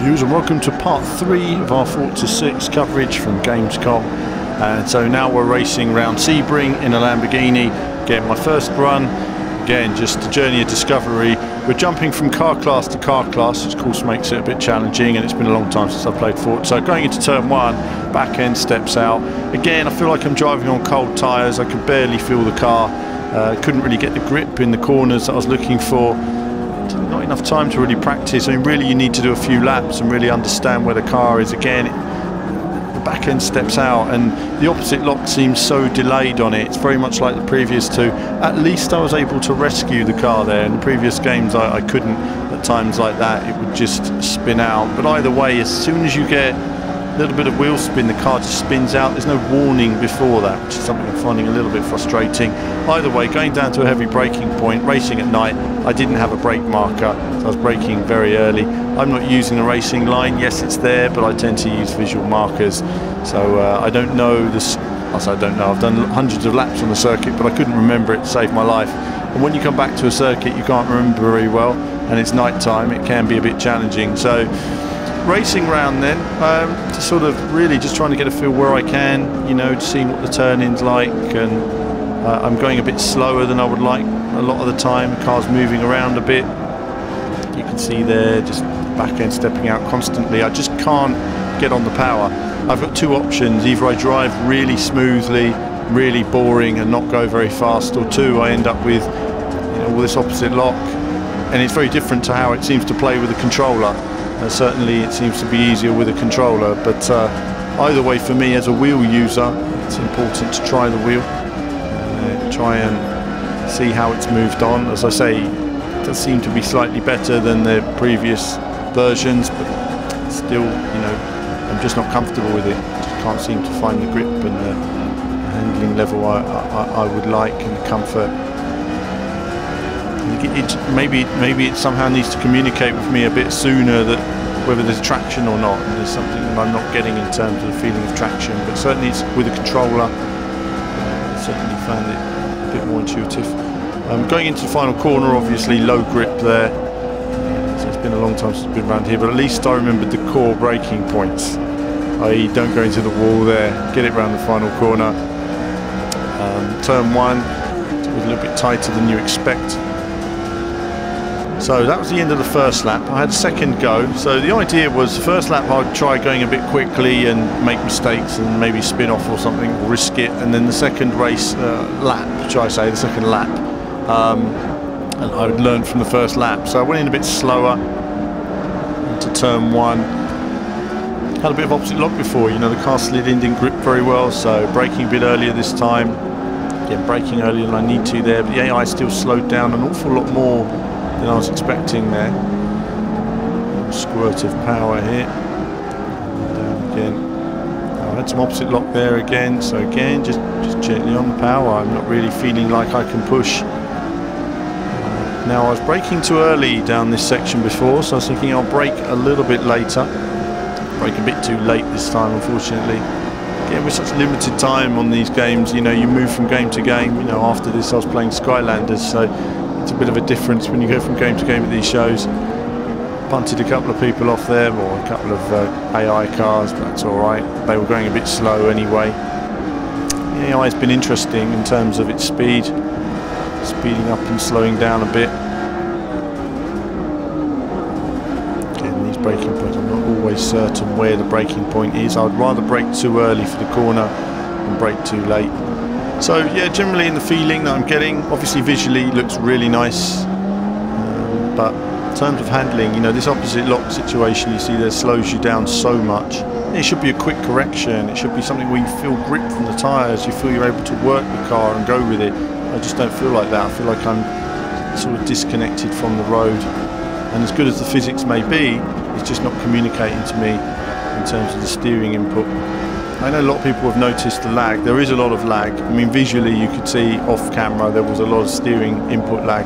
viewers, and welcome to part 3 of our Forza 6 coverage from Gamescom. And so now we're racing around Sebring in a Lamborghini, getting my first run. Again, just a journey of discovery. We're jumping from car class to car class, which of course makes it a bit challenging, and it's been a long time since I played Forza. So going into turn 1, back end steps out. Again, I feel like I'm driving on cold tyres. I could barely feel the car. Couldn't really get the grip in the corners that I was looking for. Not enough time to really practice. I mean, really you need to do a few laps and really understand where the car is. Again, the back end steps out and the opposite lock seems so delayed on it. It's very much like the previous two. At least I was able to rescue the car there. In the previous games I couldn't. At times like that it would just spin out. But either way, as soon as you get a little bit of wheel spin, the car just spins out. There's no warning before that, which is something I'm finding a little bit frustrating. Either way, going down to a heavy braking point, racing at night, I didn't have a brake marker, so I was braking very early. I'm not using a racing line. Yes, it's there, but I tend to use visual markers. So I don't know this. I don't know. I've done hundreds of laps on the circuit, but I couldn't remember it to save my life. And when you come back to a circuit, you can't remember very well, and it's night time. It can be a bit challenging. So racing round then, just sort of really just trying to get a feel where I can, you know, seeing what the turn-in's like, and I'm going a bit slower than I would like a lot of the time. The car's moving around a bit. You can see there, just back end stepping out constantly. I just can't get on the power. I've got two options. Either I drive really smoothly, really boring and not go very fast, or two, I end up with, you know, all this opposite lock. And it's very different to how it seems to play with a controller. Certainly it seems to be easier with a controller, but either way, for me as a wheel user, it's important to try the wheel, try and see how it's moved on. As I say, it does seem to be slightly better than the previous versions, but still, you know, I'm just not comfortable with it. Just can't seem to find the grip and the handling level I would like, and the comfort. Maybe it somehow needs to communicate with me a bit sooner that whether there's traction or not. And there's something that I'm not getting in terms of the feeling of traction, but certainly it's with a controller. I certainly found it a bit more intuitive. Going into the final corner, obviously low grip there. So it's been a long time since I've been around here, but at least I remembered the core braking points. I.e., don't go into the wall there, get it around the final corner. Turn 1, it was a little bit tighter than you expect. So that was the end of the first lap. I had a second go. So the idea was the first lap I'd try going a bit quickly and make mistakes and maybe spin off or something, or risk it. And then the second race lap, shall I say, the second lap, and I would learn from the first lap. So I went in a bit slower into turn 1. Had a bit of opposite lock before, you know, the car slid in, didn't grip very well, so braking a bit earlier this time. Yeah, braking earlier than I need to there, but the AI still slowed down an awful lot more than I was expecting there. Squirt of power here. Down again. I had some opposite lock there again, so again, just gently on the power. I'm not really feeling like I can push. Now I was braking too early down this section before, so I was thinking I'll brake a little bit later. Brake a bit too late this time, unfortunately. Again, with such limited time on these games, you know, you move from game to game. You know, after this I was playing Skylanders, so it's a bit of a difference when you go from game to game at these shows. Punted a couple of people off there, or a couple of AI cars, but that's alright. They were going a bit slow anyway. The AI has been interesting in terms of its speed, speeding up and slowing down a bit. Again, these braking points, I'm not always certain where the braking point is. I would rather brake too early for the corner than brake too late. So yeah, generally in the feeling that I'm getting, obviously visually looks really nice, but in terms of handling, you know, this opposite lock situation you see there slows you down so much. It should be a quick correction. It should be something where you feel grip from the tyres, you feel you're able to work the car and go with it. I just don't feel like that. I feel like I'm sort of disconnected from the road, and as good as the physics may be, it's just not communicating to me in terms of the steering input. I know a lot of people have noticed the lag. There is a lot of lag. I mean, visually you could see off camera there was a lot of steering input lag.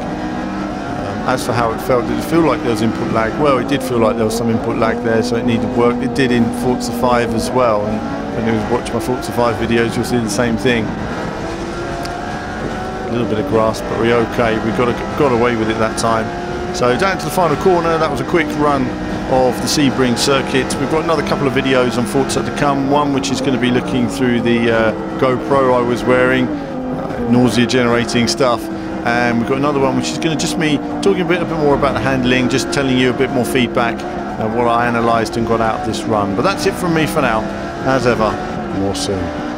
As for how it felt, did it feel like there was input lag? Well, it did feel like there was some input lag there, so it needed work. It did in Forza 5 as well, and when you watch my Forza 5 videos you'll see the same thing. A little bit of grass, but we're okay. We got away with it that time. So down to the final corner. That was a quick run of the Sebring circuit. We've got another couple of videos on Forza to come, one which is going to be looking through the GoPro I was wearing, nausea generating stuff, and we've got another one which is going to just me talking a bit more about the handling, just telling you a bit more feedback what I analysed and got out of this run. But that's it from me for now. As ever, more soon.